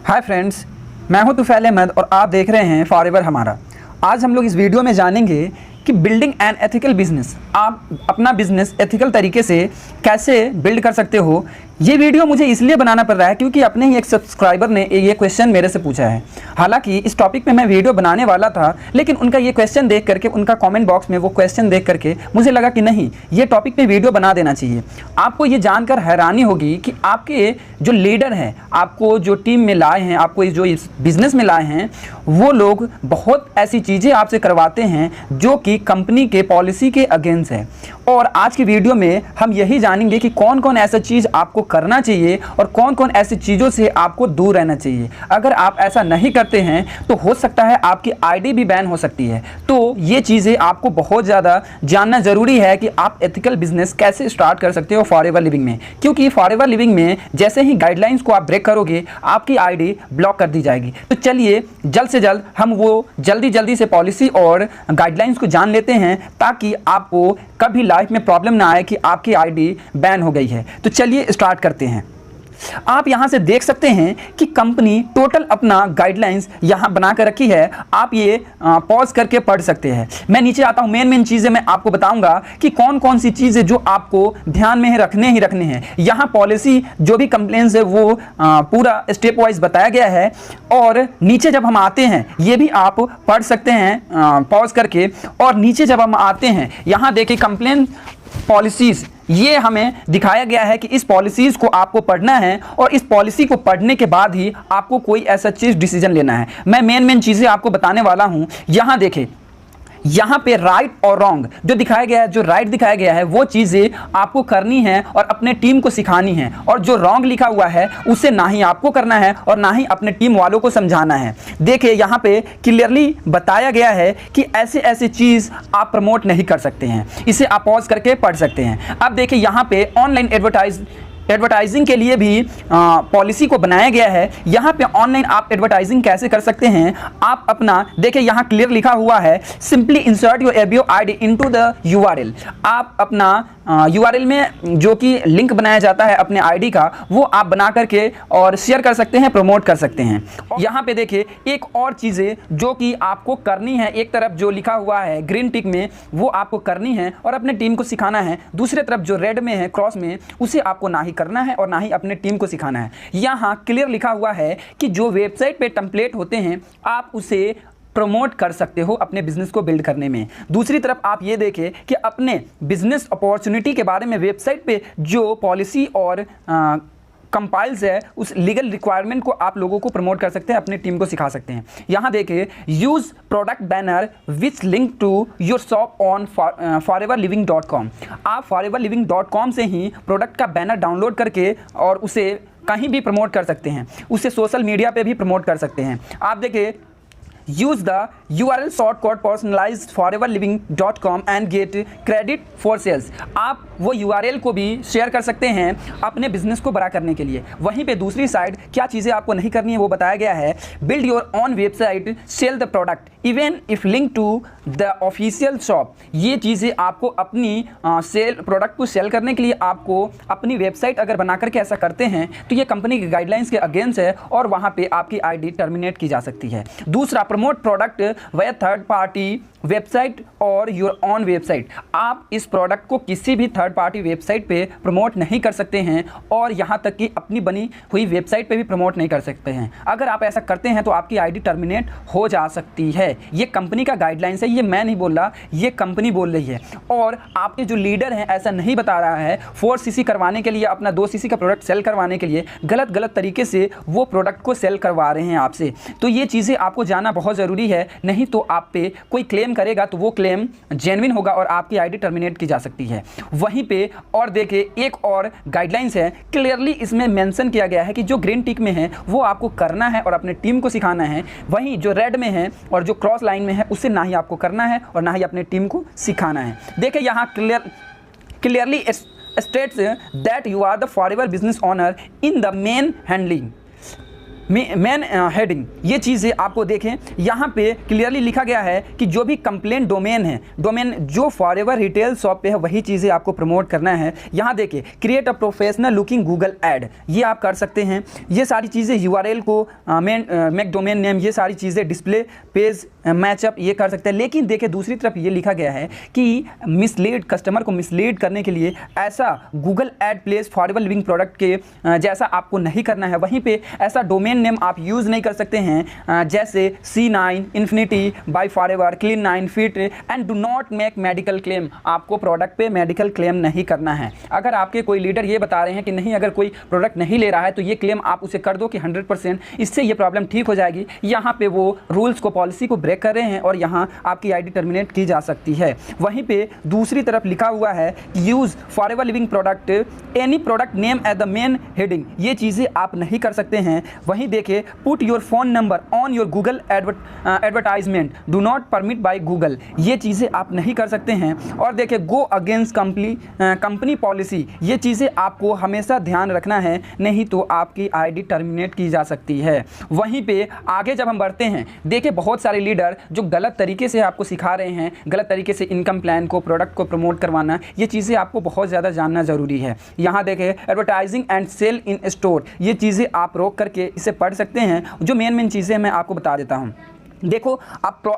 Hi friends, मैं हूं तुफैल अहमद और आप देख रहे हैं फॉरएवर हमारा। आज हम लोग इस वीडियो में जानेंगे कि बिल्डिंग एन एथिकल बिजनेस, आप अपना बिजनेस एथिकल तरीके से कैसे बिल्ड कर सकते हो। ये वीडियो मुझे इसलिए बनाना पड़ रहा है क्योंकि अपने ही एक सब्सक्राइबर ने ये क्वेश्चन मेरे से पूछा है। हालांकि इस टॉपिक पे मैं वीडियो बनाने वाला था, लेकिन उनका ये क्वेश्चन देख करके, उनका कमेंट बॉक्स में वो क्वेश्चन देख करके मुझे लगा कि नहीं, ये टॉपिक पे वीडियो बना देना चाहिए। आपको ये जानकर हैरानी होगी कि आपके जो लीडर हैं, आपको जो टीम में लाए हैं, आपको जो इस बिज़नेस में लाए हैं, वो लोग बहुत ऐसी चीज़ें आपसे करवाते हैं जो कि कंपनी के पॉलिसी के अगेंस्ट है। और आज की वीडियो में हम यही जानेंगे कि कौन कौन ऐसा चीज़ आपको करना चाहिए और कौन कौन ऐसी चीज़ों से आपको दूर रहना चाहिए। अगर आप ऐसा नहीं करते हैं तो हो सकता है आपकी आईडी भी बैन हो सकती है। तो ये चीज़ें आपको बहुत ज़्यादा जानना ज़रूरी है कि आप एथिकल बिजनेस कैसे स्टार्ट कर सकते हो फॉरएवर लिविंग में, क्योंकि फॉरएवर लिविंग में जैसे ही गाइडलाइंस को आप ब्रेक करोगे, आपकी आईडी ब्लॉक कर दी जाएगी। तो चलिए जल्द से जल्द हम वो जल्दी से पॉलिसी और गाइडलाइंस को जान लेते हैं, ताकि आपको कभी लाइफ में प्रॉब्लम ना आए कि आपकी आईडी बैन हो गई है। तो चलिए स्टार्ट करते हैं। आप यहां से देख सकते हैं कि कंपनी टोटल अपना गाइडलाइंस यहां बना कर रखी है। आप ये पॉज करके पढ़ सकते हैं। मैं नीचे आता हूं, मेन चीजें मैं आपको बताऊंगा कि कौन कौन सी चीजें जो आपको ध्यान में रखने हैं। यहां पॉलिसी जो भी कंप्लेंट्स है वो पूरा स्टेप वाइज बताया गया है। और नीचे जब हम आते हैं, ये भी आप पढ़ सकते हैं पॉज करके। और नीचे जब हम आते हैं, यहां देखिए कंप्लेंट पॉलिसीज, ये हमें दिखाया गया है कि इस पॉलिसीज को आपको पढ़ना है और इस पॉलिसी को पढ़ने के बाद ही आपको कोई ऐसा चीज डिसीजन लेना है। मैं मेन चीजें आपको बताने वाला हूं। यहां देखें, यहाँ पे राइट और रॉन्ग जो दिखाया गया है, जो राइट दिखाया गया है वो चीज़ें आपको करनी है और अपने टीम को सिखानी है। और जो रॉन्ग लिखा हुआ है उसे ना ही आपको करना है और ना ही अपने टीम वालों को समझाना है। देखिए यहाँ पे क्लियरली बताया गया है कि ऐसे ऐसे चीज़ आप प्रमोट नहीं कर सकते हैं। इसे आप पॉज करके पढ़ सकते हैं। अब देखिए यहाँ पे ऑनलाइन एडवर्टाइजिंग के लिए भी पॉलिसी को बनाया गया है। यहाँ पे ऑनलाइन आप एडवर्टाइजिंग कैसे कर सकते हैं। आप अपना देखिए यहाँ क्लियर लिखा हुआ है, simply insert your ABO ID into the URL. आप अपना यूआरएल में जो कि लिंक बनाया जाता है अपने आईडी का, वो आप बना करके और शेयर कर सकते हैं, प्रमोट कर सकते हैं। यहाँ पे देखिए एक और चीज़ें जो कि आपको करनी है, एक तरफ जो लिखा हुआ है ग्रीन टिक में वो आपको करनी है और अपने टीम को सिखाना है। दूसरे तरफ जो रेड में है क्रॉस में, उसे आपको ना ही करना है और ना ही अपने टीम को सिखाना है। यहाँ क्लियर लिखा हुआ है कि जो वेबसाइट पे टेम्पलेट होते हैं आप उसे प्रमोट कर सकते हो अपने बिजनेस को बिल्ड करने में। दूसरी तरफ आप ये देखें कि अपने बिजनेस अपॉर्चुनिटी के बारे में वेबसाइट पे जो पॉलिसी और कंपाइल्स है, उस लीगल रिक्वायरमेंट को आप लोगों को प्रमोट कर सकते हैं, अपनी टीम को सिखा सकते हैं। यहाँ देखिए, use product banner which link to your shop on foreverliving.com। आप foreverliving.com से ही प्रोडक्ट का बैनर डाउनलोड करके और उसे कहीं भी प्रमोट कर सकते हैं, उसे सोशल मीडिया पे भी प्रमोट कर सकते हैं। आप देखिए, use the URL shortcut personalized foreverliving.com and get credit for sales। आप वो URL को भी शेयर कर सकते हैं अपने बिजनेस को बड़ा करने के लिए। वहीं पे दूसरी साइड क्या चीज़ें आपको नहीं करनी है वो बताया गया है। Build your on website, sell the product even if link to the official shop. ये चीज़ें आपको अपनी सेल प्रोडक्ट को सेल करने के लिए आपको अपनी वेबसाइट अगर बना करके ऐसा करते हैं तो ये कंपनी के गाइडलाइंस के अगेंस्ट है और वहाँ पे आपकी आईडी टर्मिनेट की जा सकती है। दूसरा, प्रमोट प्रोडक्ट वया थर्ड पार्टी वेबसाइट और योर ऑन वेबसाइट। आप इस प्रोडक्ट को किसी भी थर्ड पार्टी वेबसाइट पे प्रमोट नहीं कर सकते हैं और यहाँ तक कि अपनी बनी हुई वेबसाइट पे भी प्रमोट नहीं कर सकते हैं। अगर आप ऐसा करते हैं तो आपकी आईडी टर्मिनेट हो जा सकती है। ये कंपनी का गाइडलाइंस है, ये मैं नहीं बोल रहा, ये कंपनी बोल रही है। और आपके जो लीडर हैं ऐसा नहीं बता रहा है। 4cc करवाने के लिए, अपना 2cc का प्रोडक्ट सेल करवाने के लिए गलत तरीके से वो प्रोडक्ट को सेल करवा रहे हैं आपसे। तो ये चीज़ें आपको जानना बहुत ज़रूरी है, नहीं तो आप पे कोई क्लेम करेगा तो वो क्लेम जेन्युइन होगा और आपकी आईडी टर्मिनेट की जा सकती है। वहीं पे और देखिए एक और गाइडलाइंस है, क्लियरली इसमें मेंशन किया गया है कि जो ग्रीन टिक में है वो आपको करना है और अपने टीम को सिखाना है। वहीं जो रेड में है और जो क्रॉस लाइन में है उसे ना ही आपको करना है और ना ही अपने टीम को सिखाना है। देखिए यहाँ clearly states that you are the Forever business owner in the main handling. Main heading, ये चीज़ें आपको देखें यहाँ पे क्लियरली लिखा गया है कि जो भी कंप्लेंट डोमेन है, डोमेन जो फॉरएवर रिटेल शॉप पे है वही चीज़ें आपको प्रमोट करना है। यहाँ देखिए create a professional looking Google add, ये आप कर सकते हैं। ये सारी चीज़ें यूआरएल को मेक डोमेन नेम, ये सारी चीज़ें डिस्प्ले पेज मैचअप ये कर सकते हैं। लेकिन देखिए दूसरी तरफ ये लिखा गया है कि मिसलीड, कस्टमर को मिसलीड करने के लिए ऐसा Google add place forever living product के जैसा आपको नहीं करना है। वहीं पे ऐसा डोमेन नेम आप यूज़ नहीं कर सकते हैं जैसे C9, इन्फिनिटी, बाय फॉरएवर, क्लीन9, fit and do not make medical claim. आपको प्रोडक्ट पे मेडिकल क्लेम नहीं करना है। अगर आपके कोई लीडर ये बता रहे हैं कि नहीं, अगर कोई प्रोडक्ट नहीं ले रहा है तो ये क्लेम आप उसे कर दो कि 100%, इससे ये प्रॉब्लम ठीक हो जाएगी। यहाँ पे वो रूल्स को, पॉलिसी को ब्रेक कर रहे हैं और यहाँ आपकी आईडी टर्मिनेट की जा सकती है। वहीं पे दूसरी तरफ लिखा हुआ है use forever living product any product name at the main heading, ये चीज़ें आप नहीं कर सकते हैं। वहीं देखिए put your phone number on your Google advertisement, do not permit by Google, ये चीज़ें आप नहीं कर सकते हैं। और देखिए गो अगेंस्ट कंपनी पॉलिसी, ये चीज़ें आपको हमेशा ध्यान रखना है, नहीं तो आपकी आईडी टर्मिनेट की जा सकती है। वहीं पे आगे जब हम बढ़ते हैं, देखिए बहुत सारे लीडर जो गलत तरीके से आपको सिखा रहे हैं, गलत तरीके से इनकम प्लान को, प्रोडक्ट को प्रमोट करवाना, ये चीज़ें आपको बहुत ज़्यादा जानना ज़रूरी है। यहाँ देखिए advertising and sell in store, ये चीज़ें आप रोक करके इसे पढ़ सकते हैं। जो मेन चीज़ें मैं आपको बता देता हूँ। देखो आप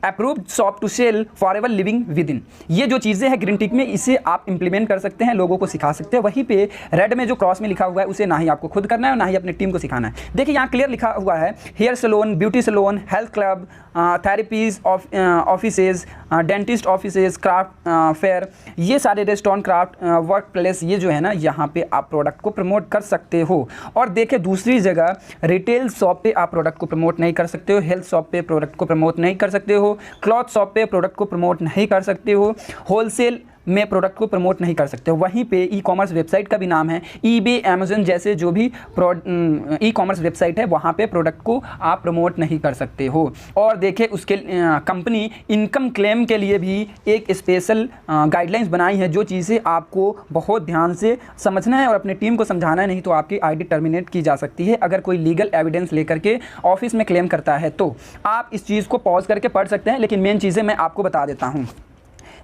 approved shop to sell Forever Living within, ये जो चीज़ें हैं ग्रीन टिक में, इसे आप इंप्लीमेंट कर सकते हैं, लोगों को सिखा सकते हैं। वहीं पे रेड में जो क्रॉस में लिखा हुआ है उसे ना ही आपको खुद करना है और ना ही अपनी टीम को सिखाना है। देखिए यहाँ क्लियर लिखा हुआ है hair salon, beauty salon, health club, therapies offices, dentist offices, craft fair, ये सारे रेस्टोरेंट, क्राफ्ट वर्क प्लेस, ये जो है ना यहाँ पे आप प्रोडक्ट को प्रमोट कर सकते हो। और देखिए दूसरी जगह रिटेल शॉप पे आप प्रोडक्ट को प्रमोट नहीं कर सकते हो, हेल्थ शॉप पे प्रोडक्ट को प्रमोट नहीं कर सकते हो, क्लॉथ शॉप पे प्रोडक्ट को प्रमोट नहीं कर सकते हो, होलसेल में प्रोडक्ट को प्रमोट नहीं कर सकते हो। वहीं पे ई कॉमर्स वेबसाइट का भी नाम है ईबे, अमेज़न जैसे जो भी ई कॉमर्स वेबसाइट है वहाँ पे प्रोडक्ट को आप प्रमोट नहीं कर सकते हो। और देखिए उसके कंपनी इनकम क्लेम के लिए भी एक स्पेशल गाइडलाइंस बनाई है, जो चीज़ें आपको बहुत ध्यान से समझना है और अपनी टीम को समझाना है, नहीं तो आपकी आईडी टर्मिनेट की जा सकती है। अगर कोई लीगल एविडेंस लेकर के ऑफिस में क्लेम करता है तो आप इस चीज़ को पॉज करके पढ़ सकते हैं, लेकिन मेन चीज़ें मैं आपको बता देता हूँ।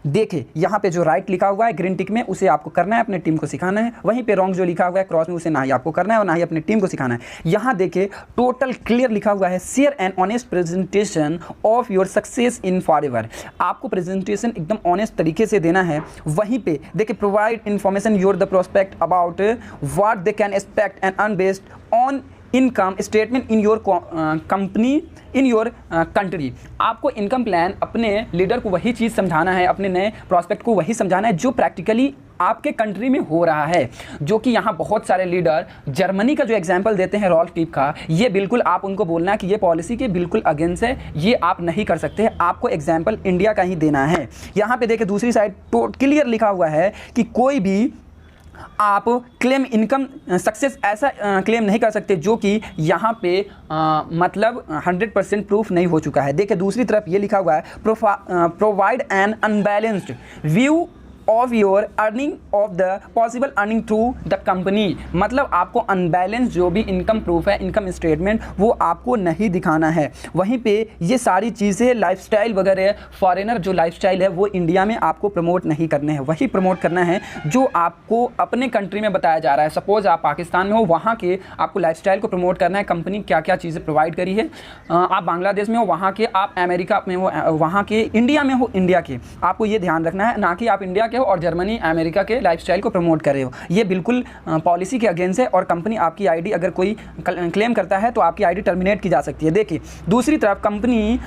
देखिए यहाँ पे जो राइट लिखा हुआ है ग्रीन टिक में, उसे आपको करना है, अपने टीम को सिखाना है। वहीं पे रॉन्ग जो लिखा हुआ है क्रॉस में, उसे ना ही आपको करना है और ना ही अपनी टीम को सिखाना है। यहाँ देखिए टोटल क्लियर लिखा हुआ है share an honest presentation of your success in forever, आपको प्रेजेंटेशन एकदम ऑनेस्ट तरीके से देना है। वहीं पे देखिए provide information your the prospect about what they can expect and earn based on income statement in your company in your country. आपको इनकम प्लान अपने लीडर को वही चीज़ समझाना है, अपने नए प्रॉस्पेक्ट को वही समझाना है जो प्रैक्टिकली आपके कंट्री में हो रहा है। जो कि यहाँ बहुत सारे लीडर जर्मनी का जो एग्जांपल देते हैं रॉल्फ टीप का, ये बिल्कुल आप उनको बोलना है कि ये पॉलिसी के बिल्कुल अगेंस्ट है, ये आप नहीं कर सकते। आपको एग्जांपल इंडिया का ही देना है। यहाँ पे देखिए दूसरी साइड तो क्लियर लिखा हुआ है कि कोई भी आप क्लेम इनकम सक्सेस ऐसा क्लेम नहीं कर सकते जो कि यहाँ पे मतलब 100% प्रूफ नहीं हो चुका है। देखिए दूसरी तरफ ये लिखा हुआ है provide an unbalanced view of your earning of the possible earning through the company, मतलब आपको अनबैलेंस जो भी इनकम प्रूफ है, इनकम स्टेटमेंट, वो आपको नहीं दिखाना है। वहीं पे ये सारी चीज़ें लाइफस्टाइल वगैरह, फॉरेनर जो लाइफस्टाइल है वो इंडिया में आपको प्रमोट नहीं करने हैं, वही प्रमोट करना है जो आपको अपने कंट्री में बताया जा रहा है। सपोज आप पाकिस्तान में हो, वहाँ के आपको लाइफस्टाइल को प्रमोट करना है, कंपनी क्या क्या चीज़ें प्रोवाइड करी है। आप बांग्लादेश में हो, वहाँ के, आप अमेरिका में हो, वहाँ के, इंडिया में हो, इंडिया के, आपको ये ध्यान रखना है, ना कि आप इंडिया के हो और जर्मनी अमेरिका के लाइफस्टाइल को प्रमोट कर रहे हो। ये बिल्कुल पॉलिसी के अगेंस्ट है और कंपनी आपकी आईडी अगर कोई क्लेम करता है तो आपकी आईडी टर्मिनेट की जा सकती है। देखिए दूसरी तरफ कंपनी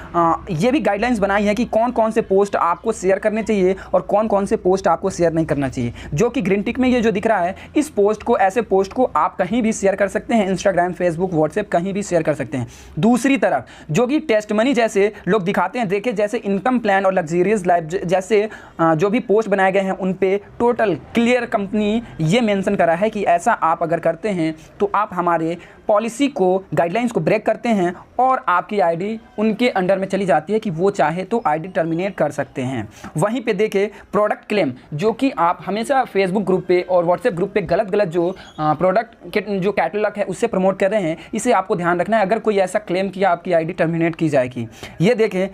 ये भी गाइडलाइंस बनाई है कि कौन कौन से पोस्ट आपको शेयर करने चाहिए और कौन कौन से पोस्ट आपको शेयर नहीं करना चाहिए। जो कि ग्रीन टिक में ये जो दिख रहा है, इस पोस्ट को, ऐसे पोस्ट को आप कहीं भी शेयर कर सकते हैं, इंस्टाग्राम, फेसबुक, व्हाट्सएप, कहीं भी शेयर कर सकते हैं। दूसरी तरफ जो कि टेस्ट मनी जैसे लोग दिखाते हैं, देखिए जैसे इनकम प्लान और लग्जरियस लाइफ जैसे जो भी पोस्ट बनाए गए हैं उन पे टोटल क्लियर कंपनी ये मेंशन करा है कि ऐसा आप अगर करते हैं तो आप हमारे पॉलिसी को, गाइडलाइंस को ब्रेक करते हैं और आपकी आईडी उनके अंडर में चली जाती है कि वो चाहे तो आईडी टर्मिनेट कर सकते हैं। वहीं पे देखें प्रोडक्ट क्लेम, जो कि आप हमेशा फेसबुक ग्रुप पे और व्हाट्सएप ग्रुप पे गलत गलत जो प्रोडक्ट के जो कैटलॉग है उससे प्रमोट कर रहे हैं, इसे आपको ध्यान रखना है। अगर कोई ऐसा क्लेम किया आपकी आईडी टर्मिनेट की जाएगी। ये देखें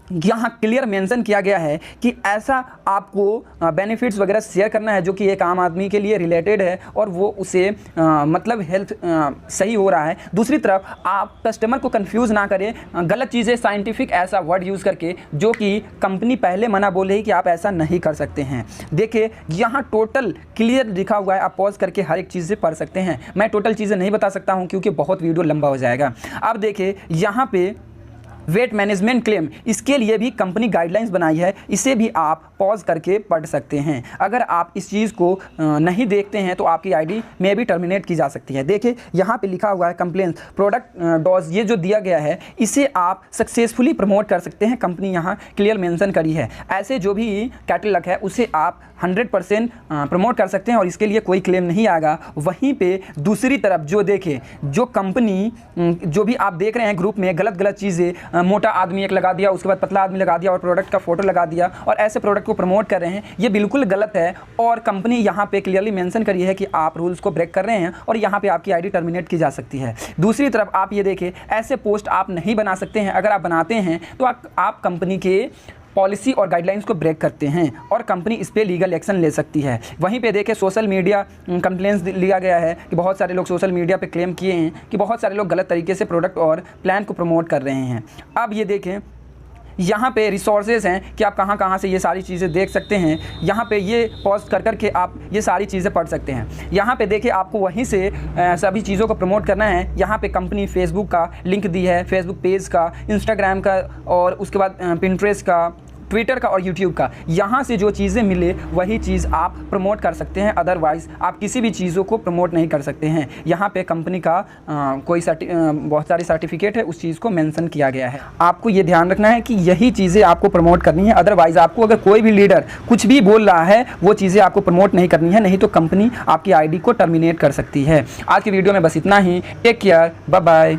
यहाँ क्लियर मेंशन किया गया है कि ऐसा आपको बेनिफिट्स वगैरह शेयर करना है जो कि एक आम आदमी के लिए रिलेटेड है और वो उसे मतलब हेल्थ सही हो रहा है। दूसरी तरफ आप कस्टमर को कंफ्यूज ना करें गलत चीज़ें साइंटिफिक ऐसा वर्ड यूज़ करके, जो कि कंपनी पहले मना बोल रही कि आप ऐसा नहीं कर सकते हैं। देखिए यहाँ टोटल क्लियर लिखा हुआ है, आप पॉज करके हर एक चीज़ से पढ़ सकते हैं। मैं टोटल चीज़ें नहीं बता सकता हूँ क्योंकि बहुत वीडियो लंबा हो जाएगा। अब देखिए यहाँ पे वेट मैनेजमेंट क्लेम, इसके लिए भी कंपनी गाइडलाइंस बनाई है, इसे भी आप पॉज करके पढ़ सकते हैं। अगर आप इस चीज़ को नहीं देखते हैं तो आपकी आईडी में भी टर्मिनेट की जा सकती है। देखिए यहाँ पे लिखा हुआ है कंप्लेंट्स प्रोडक्ट डॉज, ये जो दिया गया है इसे आप सक्सेसफुली प्रमोट कर सकते हैं। कंपनी यहाँ क्लियर मेंशन करी है। ऐसे जो भी कैटलॉग है उसे आप 100% प्रमोट कर सकते हैं और इसके लिए कोई क्लेम नहीं आएगा। वहीं पे दूसरी तरफ जो देखें, जो कंपनी जो भी आप देख रहे हैं ग्रुप में गलत गलत चीज़ें, मोटा आदमी एक लगा दिया, उसके बाद पतला आदमी लगा दिया और प्रोडक्ट का फोटो लगा दिया और ऐसे प्रोडक्ट को प्रमोट कर रहे हैं, ये बिल्कुल गलत है। और कंपनी यहाँ पे क्लियरली मेंशन करी है कि आप रूल्स को ब्रेक कर रहे हैं और यहाँ पे आपकी आईडी टर्मिनेट की जा सकती है। दूसरी तरफ आप ये देखें, ऐसे पोस्ट आप नहीं बना सकते हैं। अगर आप बनाते हैं तो आप कंपनी के पॉलिसी और गाइडलाइंस को ब्रेक करते हैं और कंपनी इस पे लीगल एक्शन ले सकती है। वहीं पे देखें सोशल मीडिया कंप्लेंट्स लिया गया है कि बहुत सारे लोग सोशल मीडिया पे क्लेम किए हैं कि बहुत सारे लोग गलत तरीके से प्रोडक्ट और प्लान को प्रमोट कर रहे हैं। अब ये देखें यहाँ पे रिसोर्सेज हैं कि आप कहाँ कहाँ से ये सारी चीज़ें देख सकते हैं। यहाँ पे ये पॉज कर करके आप ये सारी चीज़ें पढ़ सकते हैं। यहाँ पे देखिए आपको वहीं से सभी चीज़ों को प्रमोट करना है। यहाँ पे कंपनी फेसबुक का लिंक दी है, फेसबुक पेज का, इंस्टाग्राम का और उसके बाद पिंटरेस्ट का, ट्विटर का और यूट्यूब का। यहाँ से जो चीज़ें मिले वही चीज़ आप प्रमोट कर सकते हैं, अदरवाइज़ आप किसी भी चीज़ों को प्रमोट नहीं कर सकते हैं। यहाँ पे कंपनी का कोई बहुत सारी सर्टिफिकेट है, उस चीज़ को मेंशन किया गया है। आपको ये ध्यान रखना है कि यही चीज़ें आपको प्रमोट करनी है, अदरवाइज़ आपको अगर कोई भी लीडर कुछ भी बोल रहा है वो चीज़ें आपको प्रमोट नहीं करनी है, नहीं तो कंपनी आपकी आईडी को टर्मिनेट कर सकती है। आज की वीडियो में बस इतना ही। Take care, bye bye.